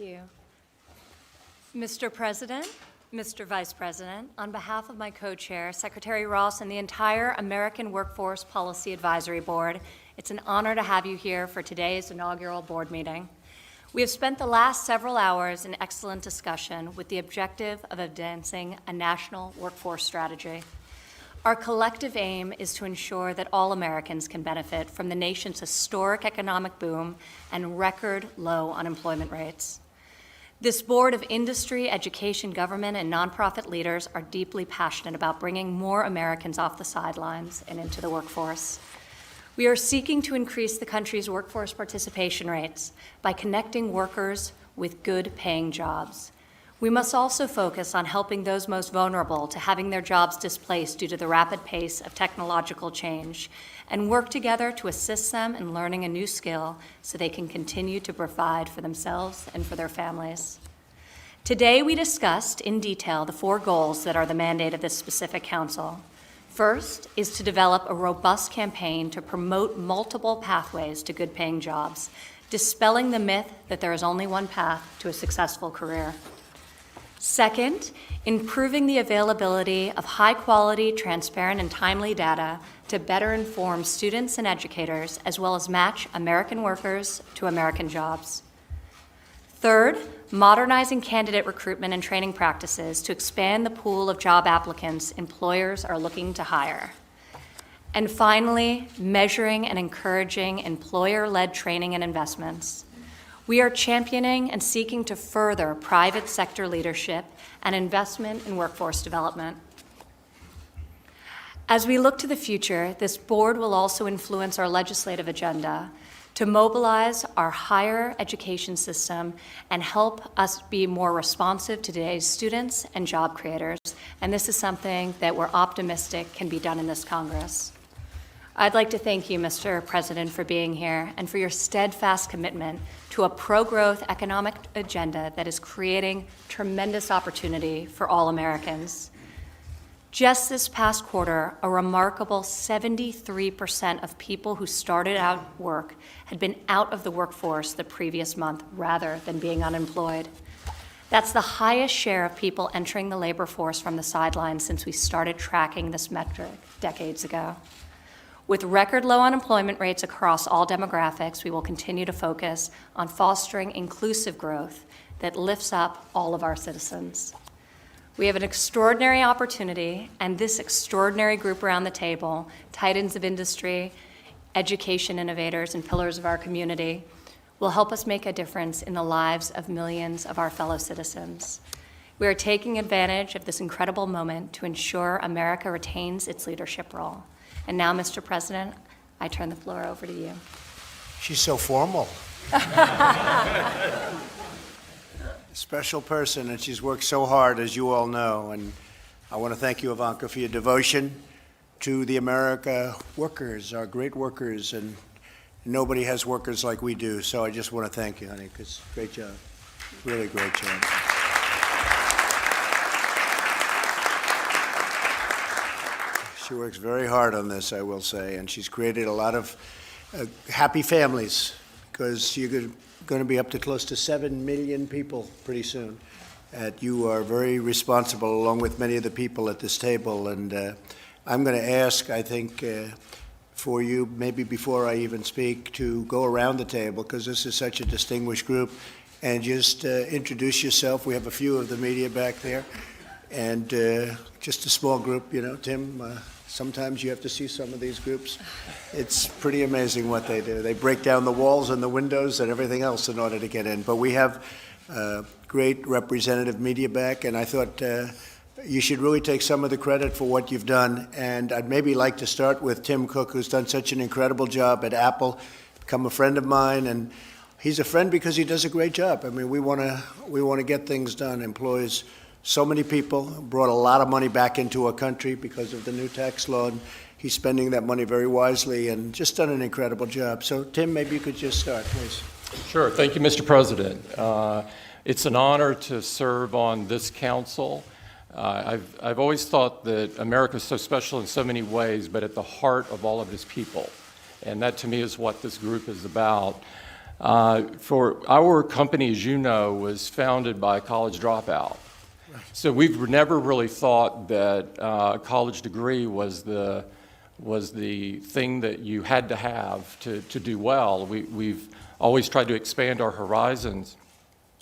you. Mr. President, Mr. Vice President, on behalf of my co-chair, Secretary Ross, and the entire American Workforce Policy Advisory Board, it's an honor to have you here for today's inaugural board meeting. We have spent the last several hours in excellent discussion with the objective of advancing a national workforce strategy. Our collective aim is to ensure that all Americans can benefit from the nation's historic economic boom and record low unemployment rates. This board of industry, education, government, and nonprofit leaders are deeply passionate about bringing more Americans off the sidelines and into the workforce. We are seeking to increase the country's workforce participation rates by connecting workers with good-paying jobs. We must also focus on helping those most vulnerable to having their jobs displaced due to the rapid pace of technological change, and work together to assist them in learning a new skill so they can continue to provide for themselves and for their families. Today, we discussed in detail the 4 goals that are the mandate of this specific council. First is to develop a robust campaign to promote multiple pathways to good-paying jobs, dispelling the myth that there is only one path to a successful career. Second, improving the availability of high-quality, transparent, and timely data to better inform students and educators, as well as match American workers to American jobs. Third, modernizing candidate recruitment and training practices to expand the pool of job applicants employers are looking to hire. And finally, measuring and encouraging employer-led training and investments. We are championing and seeking to further private sector leadership and investment in workforce development. As we look to the future, this board will also influence our legislative agenda to mobilize our higher education system and help us be more responsive to today's students and job creators. And this is something that we're optimistic can be done in this Congress. I'd like to thank you, Mr. President, for being here and for your steadfast commitment to a pro-growth economic agenda that is creating tremendous opportunity for all Americans. Just this past quarter, a remarkable 73% of people who started out work had been out of the workforce the previous month rather than being unemployed. That's the highest share of people entering the labor force from the sidelines since we started tracking this metric decades ago. With record low unemployment rates across all demographics, we will continue to focus on fostering inclusive growth that lifts up all of our citizens. We have an extraordinary opportunity, and this extraordinary group around the table, titans of industry, education innovators, and pillars of our community, will help us make a difference in the lives of millions of our fellow citizens. We are taking advantage of this incredible moment to ensure America retains its leadership role. And now, Mr. President, I turn the floor over to you. She's so formal. Special person, and she's worked so hard, as you all know. And I want to thank you, Ivanka, for your devotion to the America workers, our great workers, and nobody has workers like we do. So I just want to thank you, honey, because great job, really great job. She works very hard on this, I will say, and she's created a lot of happy families, because you're going to be up to close to 7 million people pretty soon. You are very responsible, along with many of the people at this table, and I'm going to ask, I think, for you, maybe before I even speak, to go around the table, because this is such a distinguished group, and just introduce yourself. We have a few of the media back there, and just a small group, you know, Tim. Sometimes you have to see some of these groups. It's pretty amazing what they do. They break down the walls and the windows and everything else in order to get in. But we have great representative media back, and I thought you should really take some of the credit for what you've done. And I'd maybe like to start with Tim Cook, who's done such an incredible job at Apple, become a friend of mine, and he's a friend because he does a great job. I mean, we want to get things done, employs so many people, brought a lot of money back into our country because of the new tax law, and he's spending that money very wisely and just done an incredible job. So, Tim, maybe you could just start, please. Sure. Thank you, Mr. President. It's an honor to serve on this council. I've always thought that America is so special in so many ways, but at the heart of all of its people. And that, to me, is what this group is about. For our company, as you know, was founded by a college dropout. So we've never really thought that a college degree was the thing that you had to have to do well. We've always tried to expand our horizons.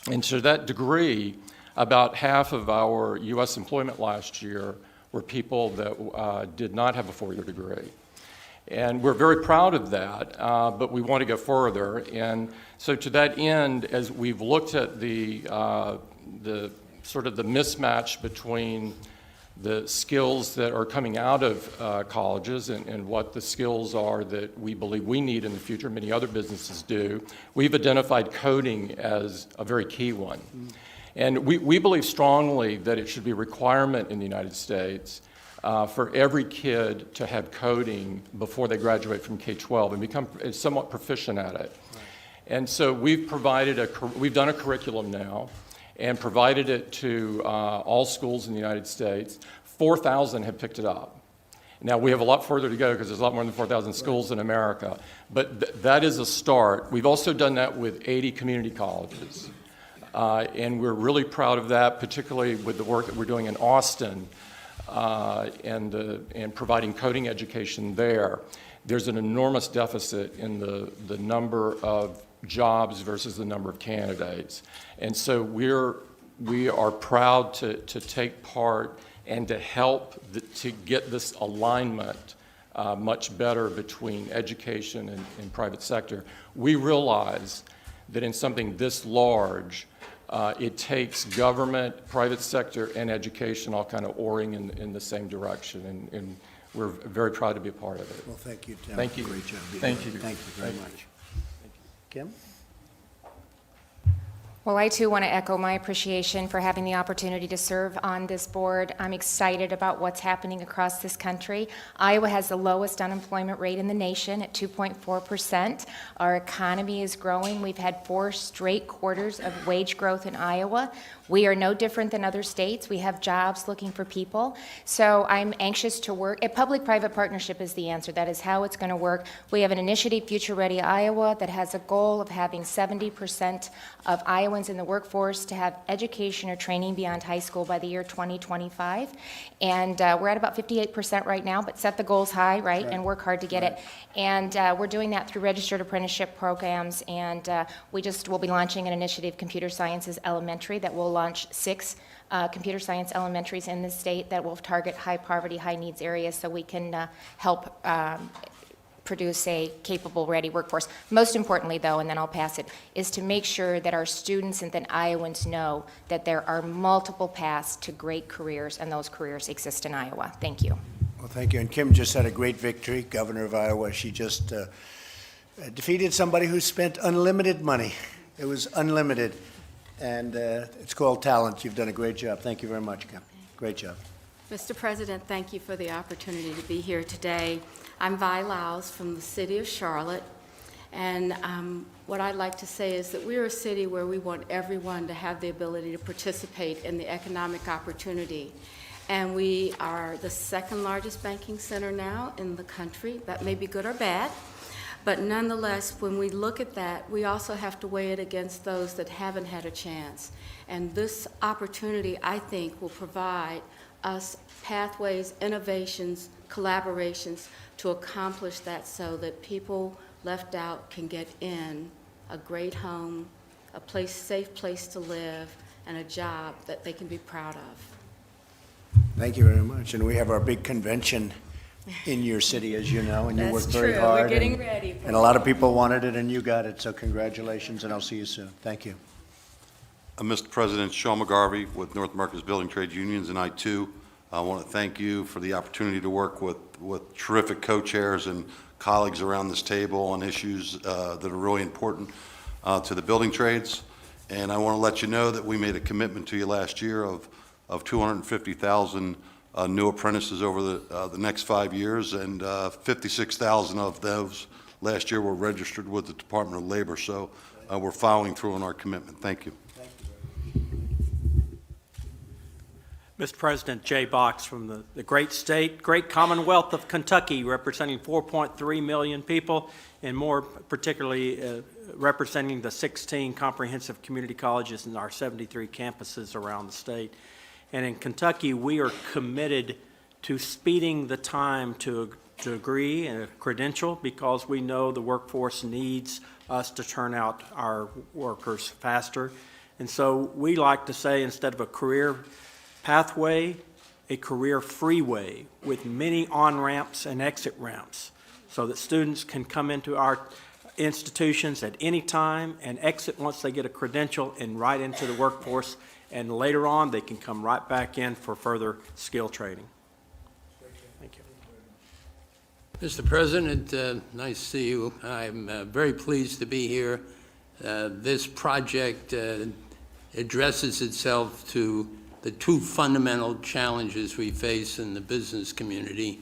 And so that degree, about half of our U.S. employment last year were people that did not have a four-year degree. And we're very proud of that, but we want to go further. And so to that end, as we've looked at the sort of the mismatch between the skills that are coming out of colleges and what the skills are that we believe we need in the future, many other businesses do, we've identified coding as a very key one. And we believe strongly that it should be a requirement in the United States for every kid to have coding before they graduate from K-12 and become somewhat proficient at it. Right. And so we've done a curriculum now and provided it to all schools in the United States. 4,000 have picked it up. Now, we have a lot further to go because there's a lot more than 4,000 schools in America, but that is a start. We've also done that with 80 community colleges, and we're really proud of that, particularly with the work that we're doing in Austin and providing coding education there. There's an enormous deficit in the number of jobs versus the number of candidates. And so we are proud to take part and to help to get this alignment much better between education and private sector. We realize that in something this large, it takes government, private sector, and education all kind of oaring in the same direction, and we're very proud to be a part of it. Well, thank you, Tim. Thank you. Great job. Thank you. Thank you very much. Kim? Well, I too want to echo my appreciation for having the opportunity to serve on this board. I'm excited about what's happening across this country. Iowa has the lowest unemployment rate in the nation at 2.4%. Our economy is growing. We've had 4 straight quarters of wage growth in Iowa. We are no different than other states. We have jobs looking for people. So I'm anxious to work. A public-private partnership is the answer. That is how it's going to work. We have an initiative, Future Ready Iowa, that has a goal of having 70% of Iowans in the workforce to have education or training beyond high school by the year 2025. And we're at about 58% right now, but set the goals high, right, and work hard to get it. And we're doing that through registered apprenticeship programs, and we'll be launching an initiative, Computer Sciences Elementary, that will launch 6 computer science elementaries in the state that will target high poverty, high needs areas so we can help produce a capable, ready workforce. Most importantly, though, and then I'll pass it, is to make sure that our students and then Iowans know that there are multiple paths to great careers, and those careers exist in Iowa. Thank you. Well, thank you. And Kim just had a great victory, governor of Iowa. She just defeated somebody who spent unlimited money. It was unlimited. And it's called talent. You've done a great job. Thank you very much, Kim. Great job. Mr. President, thank you for the opportunity to be here today. I'm Vi Laus from the city of Charlotte, and what I'd like to say is that we're a city where we want everyone to have the ability to participate in the economic opportunity. And we are the 2nd largest banking center now in the country. That may be good or bad. But nonetheless, when we look at that, we also have to weigh it against those that haven't had a chance. And this opportunity, I think, will provide us pathways, innovations, collaborations to accomplish that so that people left out can get in a great home, a safe place to live, and a job that they can be proud of. Thank you very much. And we have our big convention in your city, as you know, and you worked very hard. We're getting ready. And a lot of people wanted it, and you got it, so congratulations, and I'll see you soon. Thank you. Mr. President, Sean McGarvey with North America's Building Trade Unions, and I too want to thank you for the opportunity to work with terrific co-chairs and colleagues around this table on issues that are really important to the building trades. And I want to let you know that we made a commitment to you last year of 250,000 new apprentices over the next 5 years, and 56,000 of those last year were registered with the Department of Labor. So we're following through on our commitment. Thank you. Mr. President, Jay Box from the great state, great Commonwealth of Kentucky, representing 4.3 million people, and more particularly representing the 16 comprehensive community colleges and our 73 campuses around the state. And in Kentucky, we are committed to speeding the time to a degree and a credential, because we know the workforce needs us to turn out our workers faster. And so we like to say, instead of a career pathway, a career freeway with many on-ramps and exit ramps, so that students can come into our institutions at any time and exit once they get a credential and right into the workforce, and later on they can come right back in for further skill training. Thank you. Mr. President, nice to see you. I'm very pleased to be here. This project addresses itself to the two fundamental challenges we face in the business community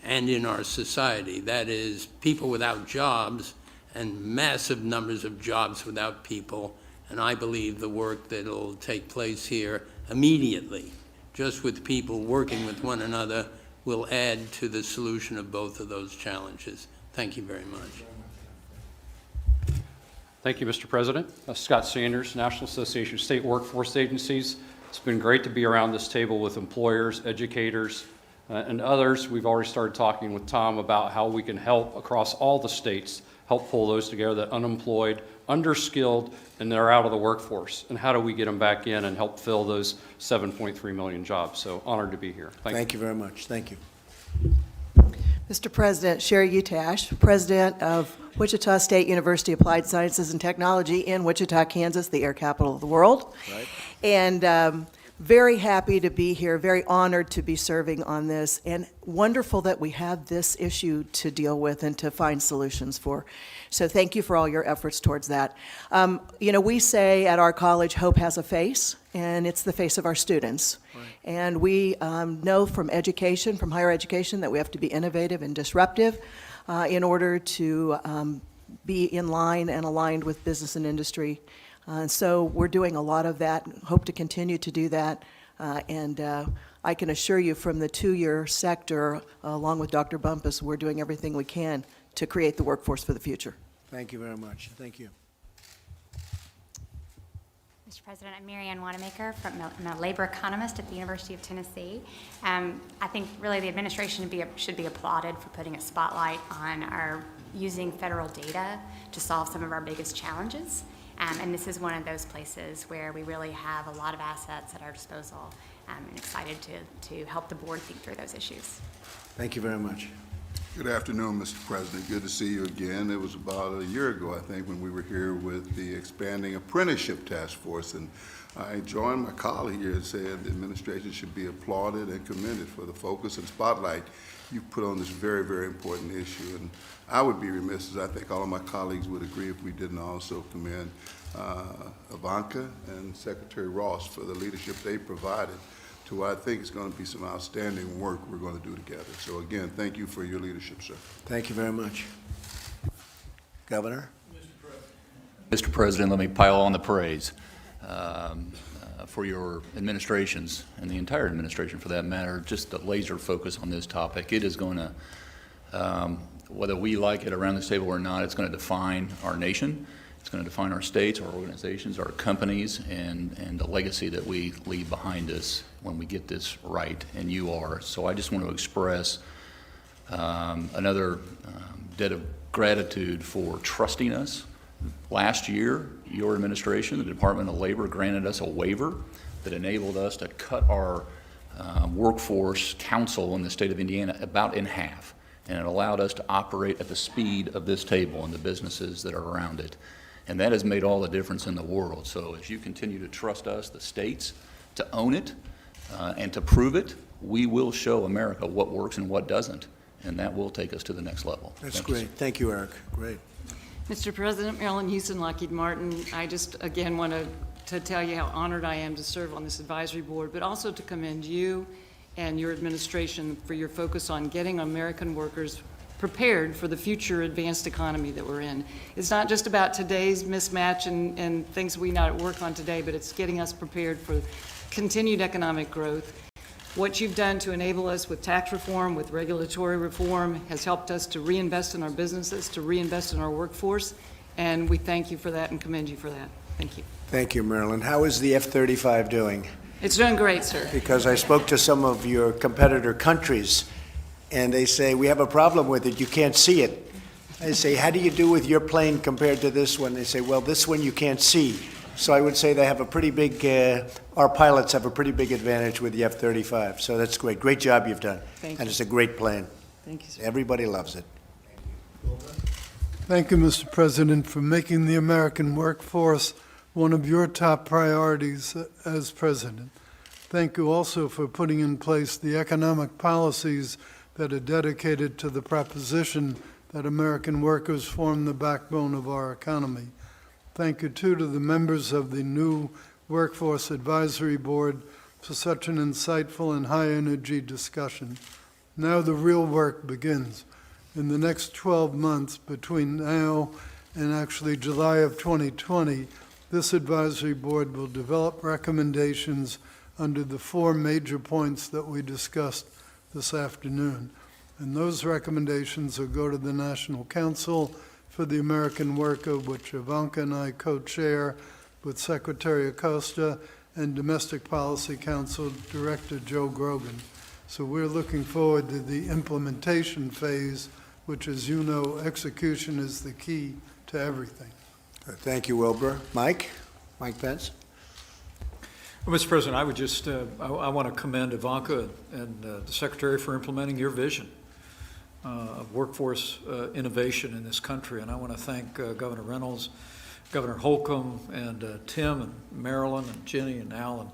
and in our society. That is, people without jobs and massive numbers of jobs without people. And I believe the work that will take place here immediately, just with people working with one another, will add to the solution of both of those challenges. Thank you very much. Thank you, Mr. President. Scott Sanders, National Association of State Workforce Agencies. It's been great to be around this table with employers, educators, and others. We've already started talking with Tom about how we can help across all the states, help pull those together, that unemployed, underskilled, and they're out of the workforce. And how do we get them back in and help fill those 7.3 million jobs? So honored to be here. Thank you very much. Thank you. Mr. President, Sherry Utash, President of Wichita State University Applied Sciences and Technology in Wichita, Kansas, the air capital of the world. Right. And very happy to be here, very honored to be serving on this, and wonderful that we have this issue to deal with and to find solutions for. So thank you for all your efforts towards that. You know, we say at our college, hope has a face, and it's the face of our students. Right. And we know from education, from higher education, that we have to be innovative and disruptive in order to be in line and aligned with business and industry. So we're doing a lot of that, hope to continue to do that. And I can assure you from the two-year sector, along with Dr. Bumpus, we're doing everything we can to create the workforce for the future. Thank you very much. Thank you. Mr. President, I'm Mary Ann Wanamaker. I'm a labor economist at the University of Tennessee. I think really the administration should be applauded for putting a spotlight on our using federal data to solve some of our biggest challenges. And this is one of those places where we really have a lot of assets at our disposal, and excited to help the board think through those issues. Thank you very much. Good afternoon, Mr. President. Good to see you again. It was about a year ago, I think, when we were here with the Expanding Apprenticeship Task Force, and I joined my colleague here and said the administration should be applauded and commended for the focus and spotlight you put on this very, very important issue. And I would be remiss, as I think all of my colleagues would agree, if we didn't also commend Ivanka and Secretary Ross for the leadership they provided to what I think is going to be some outstanding work we're going to do together. So again, thank you for your leadership, sir. Thank you very much. Governor? Mr. President, let me pile on the praise for your administrations, and the entire administration for that matter, just the laser focus on this topic. It is going to, whether we like it around this table or not, it's going to define our nation. It's going to define our states, our organizations, our companies, and the legacy that we leave behind us when we get this right, and you are. So I just want to express another debt of gratitude for trusting us. Last year, your administration, the Department of Labor, granted us a waiver that enabled us to cut our workforce council in the state of Indiana about in half, and it allowed us to operate at the speed of this table and the businesses that are around it. And that has made all the difference in the world. So as you continue to trust us, the states, to own it and to prove it, we will show America what works and what doesn't, and that will take us to the next level. That's great. Thank you, Eric. Great. Mr. President, Marilyn Houston, Lockheed Martin, I just again want to tell you how honored I am to serve on this advisory board, but also to commend you and your administration for your focus on getting American workers prepared for the future advanced economy that we're in. It's not just about today's mismatch and things we not work on today, but it's getting us prepared for continued economic growth. What you've done to enable us with tax reform, with regulatory reform, has helped us to reinvest in our businesses, to reinvest in our workforce, and we thank you for that and commend you for that. Thank you. Thank you, Marilyn. How is the F-35 doing? It's doing great, sir. Because I spoke to some of your competitor countries, and they say, we have a problem with it, you can't see it. I say, how do you do with your plane compared to this one? They say, well, this one you can't see. So I would say they have a pretty big, our pilots have a pretty big advantage with the F-35. So that's great. Great job you've done. Thank And you. it's a great plane. Thank you, sir. Everybody loves it. Thank you, Mr. President, for making the American workforce one of your top priorities as president. Thank you also for putting in place the economic policies that are dedicated to the proposition that American workers form the backbone of our economy. Thank you, too, to the members of the new Workforce Advisory Board for such an insightful and high-energy discussion. Now the real work begins. In the next 12 months, between now and actually July of 2020, this advisory board will develop recommendations under the 4 major points that we discussed this afternoon. And those recommendations will go to the National Council for the American Worker, which Ivanka and I co-chair with Secretary Acosta and Domestic Policy Council Director Joe Grogan. So we're looking forward to the implementation phase, which, as you know, execution is the key to everything. Thank you, Wilbur. Mike Pence. Well, Mr. President, I would just, I want to commend Ivanka and the Secretary for implementing your vision of workforce innovation in this country. And I want to thank Governor Reynolds, Governor Holcomb, and Tim, and Marilyn, and Jenny, and Alan.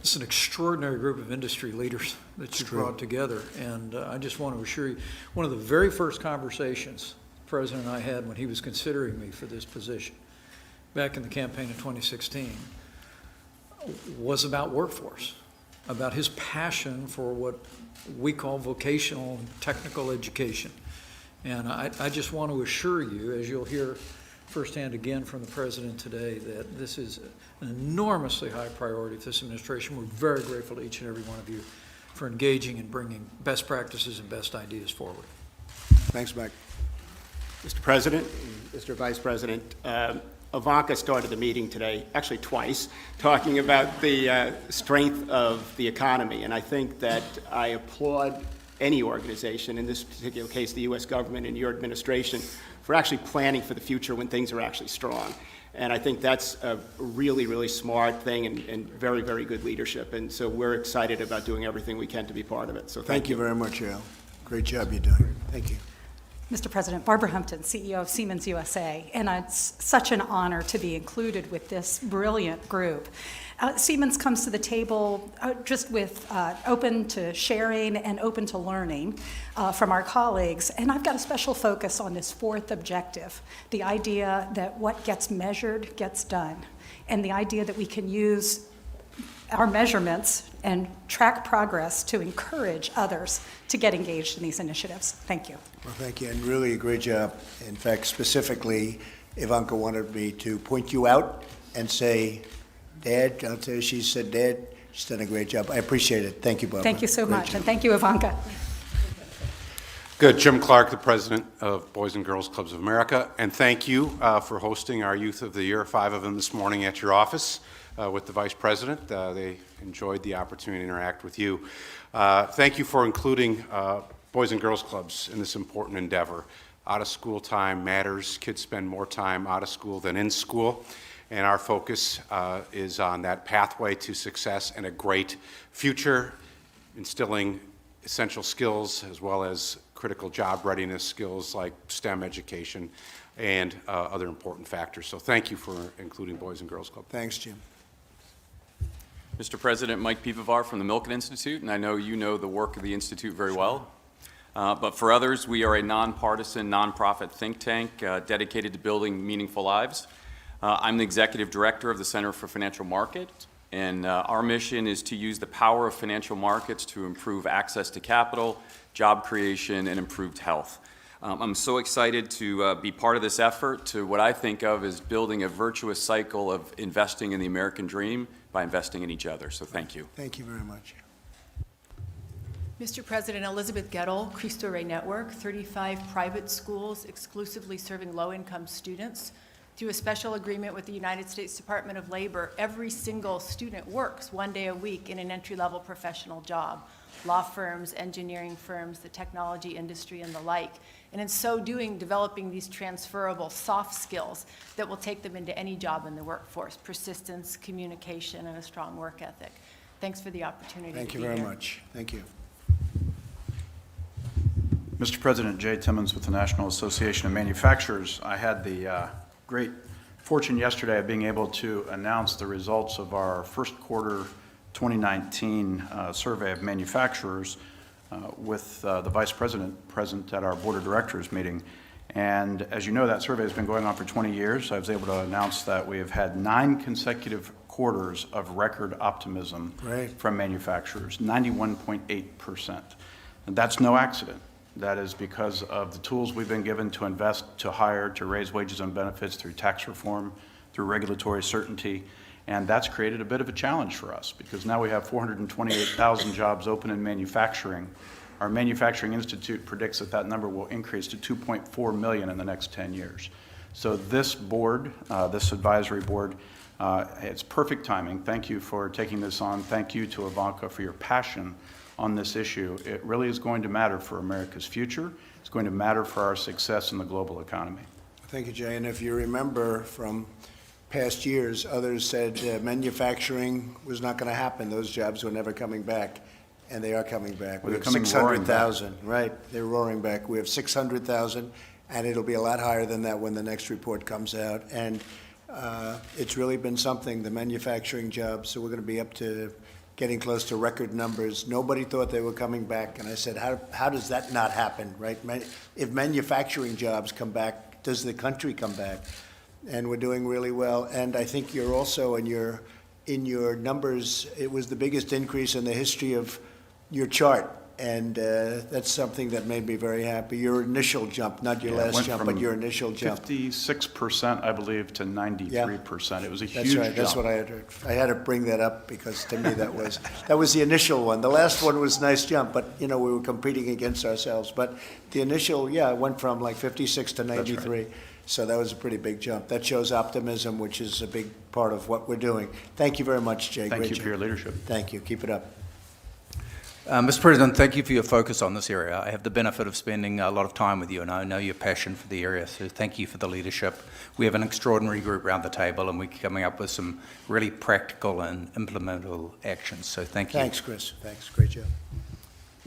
It's an extraordinary group of industry leaders that you brought together. And I just want to assure you, one of the very first conversations the President and I had when he was considering me for this position back in the campaign in 2016 was about workforce, about his passion for what we call vocational and technical education. And I just want to assure you, as you'll hear firsthand again from the President today, that this is an enormously high priority for this administration. We're very grateful to each and every one of you for engaging and bringing best practices and best ideas forward. Thanks, Mike. Mr. President, Mr. Vice President, Ivanka started the meeting today, actually twice, talking about the strength of the economy. And I think that I applaud any organization, in this particular case, the U.S. government and your administration, for actually planning for the future when things are actually strong. And I think that's a really, really smart thing and very, very good leadership. And so we're excited about doing everything we can to be part of it. So Thank you very much, Al. Great job you're doing. Thank you. Mr. President, Barbara Humpton, CEO of Siemens USA, and it's such an honor to be included with this brilliant group. Siemens comes to the table just with open to sharing and open to learning from our colleagues, and I've got a special focus on this 4th objective, the idea that what gets measured gets done, and the idea that we can use our measurements and track progress to encourage others to get engaged in these initiatives. Thank you. Well, thank you, and really a great job. In fact, specifically, Ivanka wanted me to point you out and say, Dad, I'll tell you, she said, Dad, she's done a great job. I appreciate it. Thank you, Barbara. Thank you so Great much, job. and thank you, Ivanka. Good. Jim Clark, the president of Boys and Girls Clubs of America, and thank you for hosting our Youth of the Year, 5 of them this morning at your office with the Vice President. They enjoyed the opportunity to interact with you. Thank you for including Boys and Girls Clubs in this important endeavor. Out-of-school time matters. Kids spend more time out of school than in school, and our focus is on that pathway to success and a great future, instilling essential skills as well as critical job readiness skills like STEM education and other important factors. So thank you for including Boys and Girls Club. Thanks, Jim. Mr. President, Mike Pivovar from the Milken Institute, and I know you know the work of the Institute very well. But for others, we are a nonpartisan, nonprofit think tank dedicated to building meaningful lives. I'm the Executive Director of the Center for Financial Markets, and our mission is to use the power of financial markets to improve access to capital, job creation, and improved health. I'm so excited to be part of this effort to what I think of as building a virtuous cycle of investing in the American dream by investing in each other. So thank you. Thank you very much. Mr. President, Elizabeth Gettle, Cristo Rey Network, 35 private schools exclusively serving low-income students. Through a special agreement with the United States Department of Labor, every single student works 1 day a week in an entry-level professional job, law firms, engineering firms, the technology industry, and the like. And in so doing, developing these transferable soft skills that will take them into any job in the workforce: persistence, communication, and a strong work ethic. Thanks for the opportunity to be here. Thank you very much. Thank you. Mr. President, Jay Timmons with the National Association of Manufacturers. I had the great fortune yesterday of being able to announce the results of our first quarter 2019 survey of manufacturers with the Vice President present at our Board of Directors meeting. And as you know, that survey has been going on for 20 years. I was able to announce that we have had 9 consecutive quarters of record optimism from manufacturers, 91.8%. And that's no accident. That is because of the tools we've been given to invest, to hire, to raise wages and benefits through tax reform, through regulatory certainty. And that's created a bit of a challenge for us because now we have 428,000 jobs open in manufacturing. Our Manufacturing Institute predicts that that number will increase to 2.4 million in the next 10 years. So this board, this advisory board, it's perfect timing. Thank you for taking this on. Thank you to Ivanka for your passion on this issue. It really is going to matter for America's future. It's going to matter for our success in the global economy. Thank you, Jay. And if you remember from past years, others said manufacturing was not going to happen. Those jobs were never coming back, and they are coming back. Well, we have 600,000, right? They're roaring back. We have 600,000, and it'll be a lot higher than that when the next report comes out. And it's really been something, the manufacturing jobs. So we're going to be up to getting close to record numbers. Nobody thought they were coming back, and I said, how does that not happen, right? If manufacturing jobs come back, does the country come back? And we're doing really well. And I think you're also in your numbers, it was the biggest increase in the history of your chart. And that's something that made me very happy. Your initial jump, not your last jump, but your initial jump. 56%, I believe, to 93%. It was a huge That's right. jump. That's what I had heard. I had to bring that up because to me that was the initial one. The last one was a nice jump, but we were competing against ourselves. But the initial, it went from like 56 to 93. That's right. So that was a pretty big jump. That shows optimism, which is a big part of what we're doing. Thank you very much, Jay. Thank Great you job. for your leadership. Thank you. Keep it up. Mr. President, thank you for your focus on this area. I have the benefit of spending a lot of time with you, and I know your passion for the area, so thank you for the leadership. We have an extraordinary group around the table, and we're coming up with some really practical and implementable actions, so thank you. Thanks, Chris. Thanks. Great job.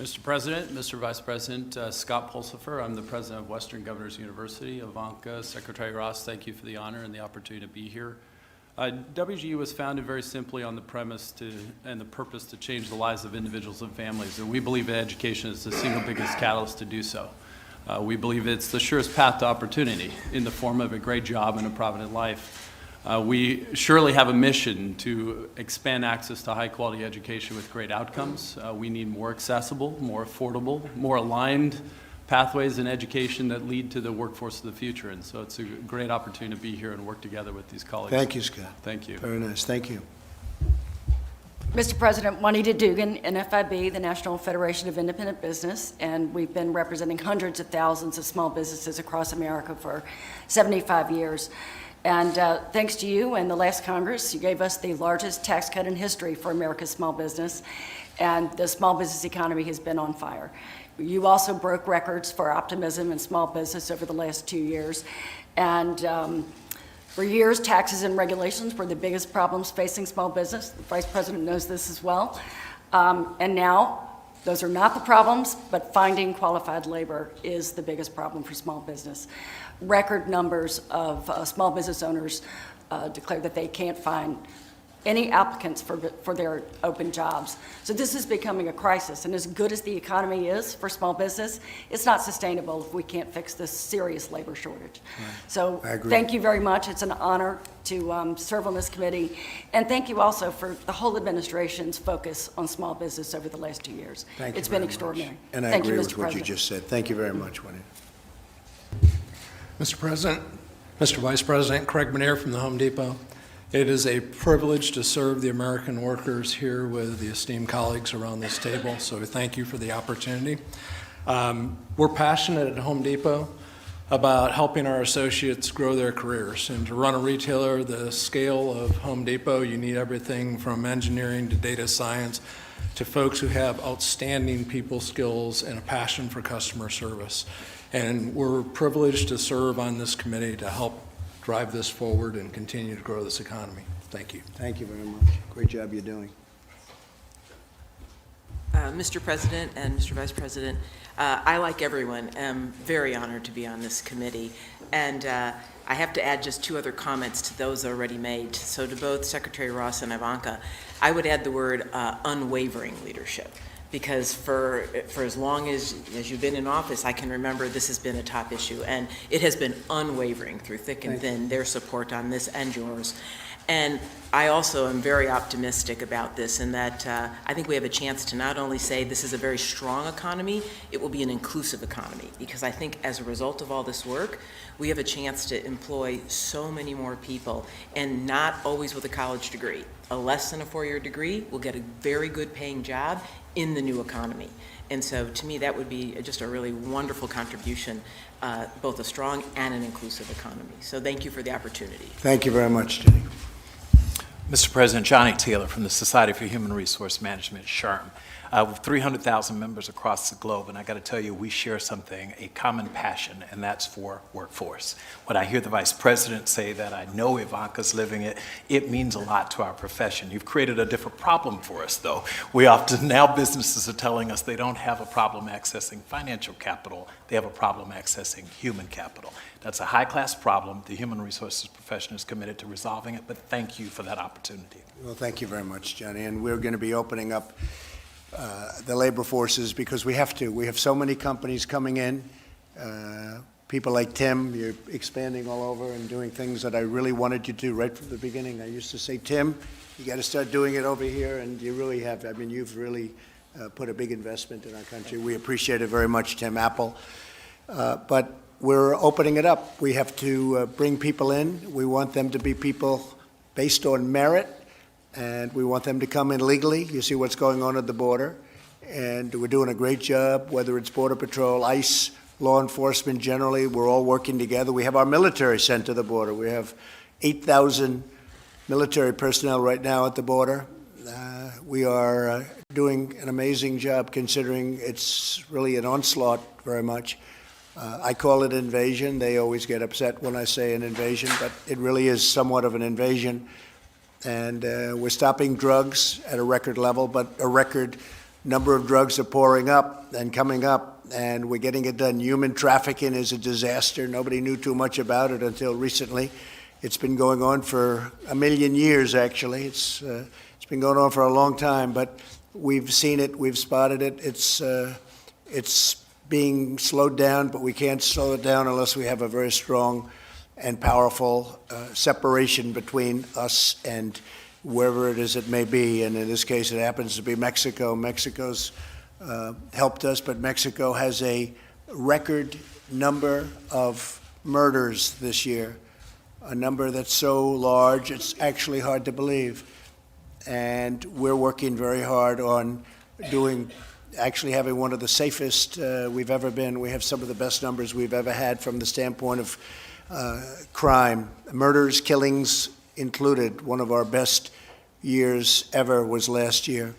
Mr. President, Mr. Vice President, Scott Pulsifer, I'm the president of Western Governors University. Ivanka, Secretary Ross, thank you for the honor and the opportunity to be here. WGU was founded very simply on the premise and the purpose to change the lives of individuals and families, and we believe that education is the single biggest catalyst to do so. We believe it's the surest path to opportunity in the form of a great job and a provident life. We surely have a mission to expand access to high-quality education with great outcomes. We need more accessible, more affordable, more aligned pathways in education that lead to the workforce of the future. And so it's a great opportunity to be here and work together with these colleagues. Thank you, Scott. Thank you. Very nice. Thank you. Mr. President, Juanita Dugan, NFIB, the National Federation of Independent Business, and we've been representing hundreds of thousands of small businesses across America for 75 years. And thanks to you and the last Congress, you gave us the largest tax cut in history for America's small business, and the small business economy has been on fire. You also broke records for optimism in small business over the last 2 years. And for years, taxes and regulations were the biggest problems facing small business. The Vice President knows this as well. And now, those are not the problems, but finding qualified labor is the biggest problem for small business. Record numbers of small business owners declare that they can't find any applicants for their open jobs. So this is becoming a crisis, and as good as the economy is for small business, it's not sustainable if we can't fix this serious labor shortage. Right. So thank you very much. It's an honor to serve on this committee, and thank you also for the whole administration's focus on small business over the last 2 years. Thank you. It's been extraordinary. Much. And I thank agree you, with Mr. what President. you just said. Thank you very much, Juanita. Mr. President, Mr. Vice President, Craig Manier from the Home Depot. It is a privilege to serve the American workers here with the esteemed colleagues around this table, so thank you for the opportunity. We're passionate at Home Depot about helping our associates grow their careers. And to run a retailer the scale of Home Depot, you need everything from engineering to data science to folks who have outstanding people skills and a passion for customer service. And we're privileged to serve on this committee to help drive this forward and continue to grow this economy. Thank you. Thank you very much. Great job you're doing. Mr. President and Mr. Vice President, I, like everyone, am very honored to be on this committee. And I have to add just 2 other comments to those already made. So to both Secretary Ross and Ivanka, I would add the word unwavering leadership. Because for as long as you've been in office, I can remember this has been a top issue. And it has been unwavering through thick and thin, their support on this and yours. And I also am very optimistic about this in that I think we have a chance to not only say this is a very strong economy, it will be an inclusive economy. Because I think as a result of all this work, we have a chance to employ so many more people, and not always with a college degree. A less than a 4-year degree will get a very good paying job in the new economy. And so to me, that would be just a really wonderful contribution, both a strong and an inclusive economy. So thank you for the opportunity. Thank you very much, Jenny. Mr. President, Johnny Taylor from the Society for Human Resource Management, SHRM. With 300,000 members across the globe, and I got to tell you, we share something, a common passion, and that's for workforce. When I hear the Vice President say that, I know Ivanka's living it, it means a lot to our profession. You've created a different problem for us, though. Now businesses are telling us they don't have a problem accessing financial capital, they have a problem accessing human capital. That's a high-class problem. The human resources profession is committed to resolving it, but thank you for that opportunity. Well, thank you very much, Johnny. And we're going to be opening up the labor forces because we have to. We have so many companies coming in. People like Tim, you're expanding all over and doing things that I really wanted you to do right from the beginning. I used to say, Tim, you got to start doing it over here, and you really have. I mean, you've really put a big investment in our country. We appreciate it very much, Tim Apple. But we're opening it up. We have to bring people in. We want them to be people based on merit, and we want them to come in legally. You see what's going on at the border, and we're doing a great job, whether it's Border Patrol, ICE, law enforcement generally. We're all working together. We have our military sent to the border. We have 8,000 military personnel right now at the border. We are doing an amazing job considering it's really an onslaught very much. I call it invasion. They always get upset when I say an invasion, but it really is somewhat of an invasion. And we're stopping drugs at a record level, but a record number of drugs are pouring up and coming up, and we're getting it done. Human trafficking is a disaster. Nobody knew too much about it until recently. It's been going on for 1,000,000 years, actually. It's been going on for a long time, but we've seen it, we've spotted it. It's being slowed down, but we can't slow it down unless we have a very strong and powerful separation between us and wherever it is it may be. And in this case, it happens to be Mexico. Mexico's helped us, but Mexico has a record number of murders this year, a number that's so large it's actually hard to believe. And we're working very hard on actually having one of the safest we've ever been. We have some of the best numbers we've ever had from the standpoint of crime, murders, killings included. One of our best years ever was last year,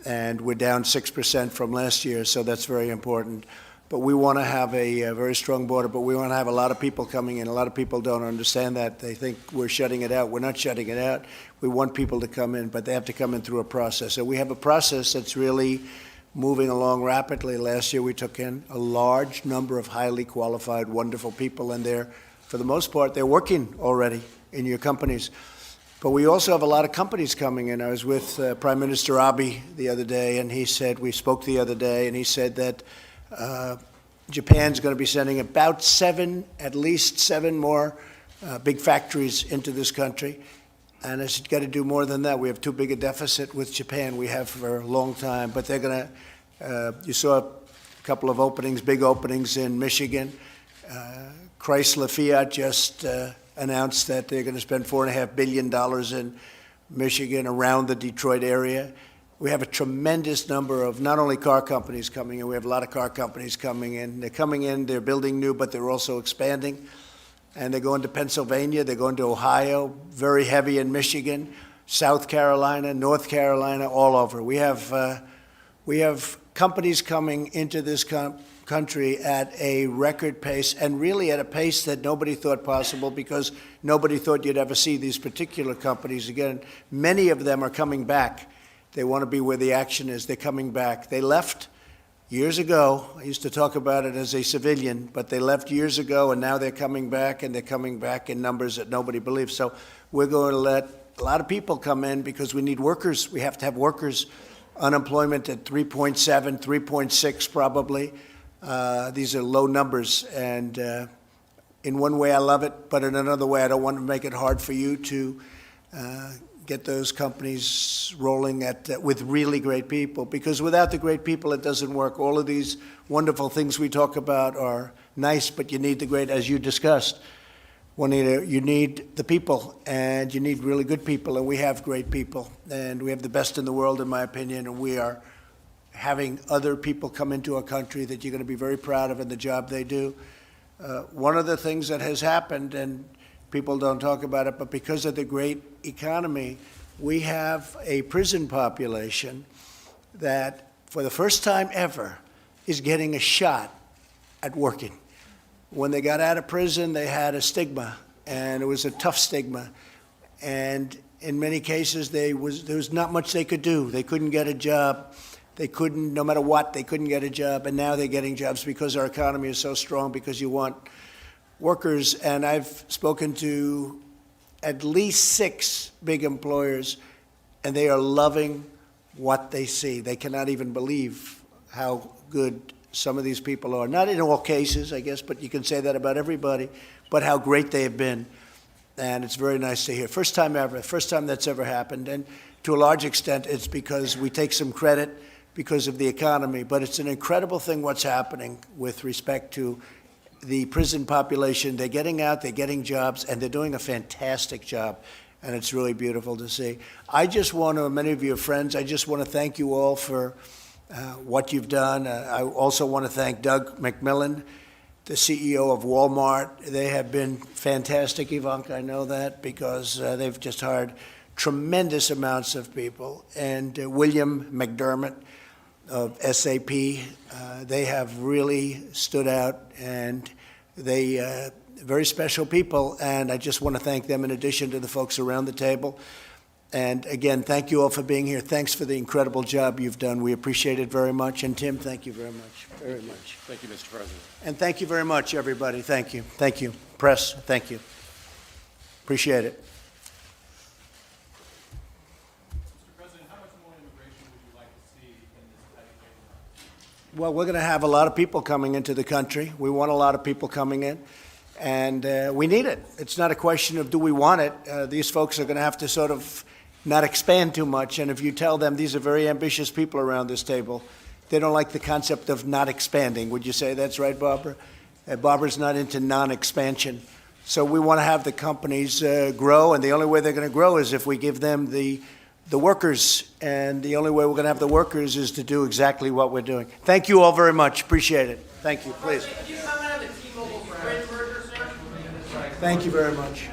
and we're down 6% from last year, so that's very important. But we want to have a very strong border, but we want to have a lot of people coming in. A lot of people don't understand that. They think we're shutting it out. We're not shutting it out. We want people to come in, but they have to come in through a process. So we have a process that's really moving along rapidly. Last year we took in a large number of highly qualified, wonderful people, and for the most part, they're working already in your companies. But we also have a lot of companies coming in. I was with Prime Minister Abe the other day, and we spoke the other day, and he said that Japan's going to be sending about at least seven more big factories into this country. And it's got to do more than that. We have too big a deficit with Japan. We have for a long time. But they're going to, you saw a couple of openings, big openings in Michigan. Chrysler Fiat just announced that they're going to spend $4.5 billion in Michigan around the Detroit area. We have a tremendous number of not only car companies coming in, we have a lot of car companies coming in. They're coming in, they're building new, but they're also expanding. And they're going to Pennsylvania, they're going to Ohio, very heavy in Michigan, South Carolina, North Carolina, all over. We have companies coming into this country at a record pace, and really at a pace that nobody thought possible, because nobody thought you'd ever see these particular companies again. Many of them are coming back. They want to be where the action is. They're coming back. They left years ago. I used to talk about it as a civilian, but they left years ago, and now they're coming back, and they're coming back in numbers that nobody believes. So we're going to let a lot of people come in because we need workers. We have to have workers. Unemployment at 3.7, 3.6 probably. These are low numbers, and in one way I love it, but in another way I don't want to make it hard for you to get those companies rolling with really great people, because without the great people it doesn't work. All of these wonderful things we talk about are nice, but you need the great, as you discussed. Juanita, you need the people, and you need really good people, and we have great people, and we have the best in the world, in my opinion, and we are having other people come into our country that you're going to be very proud of in the job they do. One of the things that has happened, and people don't talk about it, but because of the great economy, we have a prison population that, for the first time ever, is getting a shot at working. When they got out of prison, they had a stigma, and it was a tough stigma. And in many cases, there was not much they could do. They couldn't get a job. They couldn't, no matter what, they couldn't get a job. And now they're getting jobs because our economy is so strong, because you want workers. And I've spoken to at least 6 big employers, and they are loving what they see. They cannot even believe how good some of these people are. Not in all cases, I guess, but you can say that about everybody, but how great they have been. And it's very nice to hear. First time ever, first time that's ever happened. And to a large extent, it's because we take some credit because of the economy, but it's an incredible thing what's happening with respect to the prison population. They're getting out, they're getting jobs, and they're doing a fantastic job, and it's really beautiful to see. I just want to, many of you are friends, I just want to thank you all for what you've done. I also want to thank Doug McMillan, the CEO of Walmart. They have been fantastic, Ivanka, I know that, because they've just hired tremendous amounts of people. And William McDermott of SAP, they have really stood out, and they very special people, and I just want to thank them in addition to the folks around the table. And again, thank you all for being here. Thanks for the incredible job you've done. We appreciate it very much. And Tim, thank you very much, very much. Thank you, Mr. President. And thank you very much, everybody. Thank you. Thank you. Press, thank you. Appreciate it. Well, we're going to have a lot of people coming into the country. We want a lot of people coming in, and we need it. It's not a question of do we want it. These folks are going to have to sort of not expand too much, and if you tell them, these are very ambitious people around this table, they don't like the concept of not expanding. Would you say that's right, Barbara? Barbara's not into non-expansion. So we want to have the companies grow, and the only way they're going to grow is if we give them the workers, and the only way we're going to have the workers is to do exactly what we're doing. Thank you all very much. Appreciate it. Thank you. Please. Thank you very much.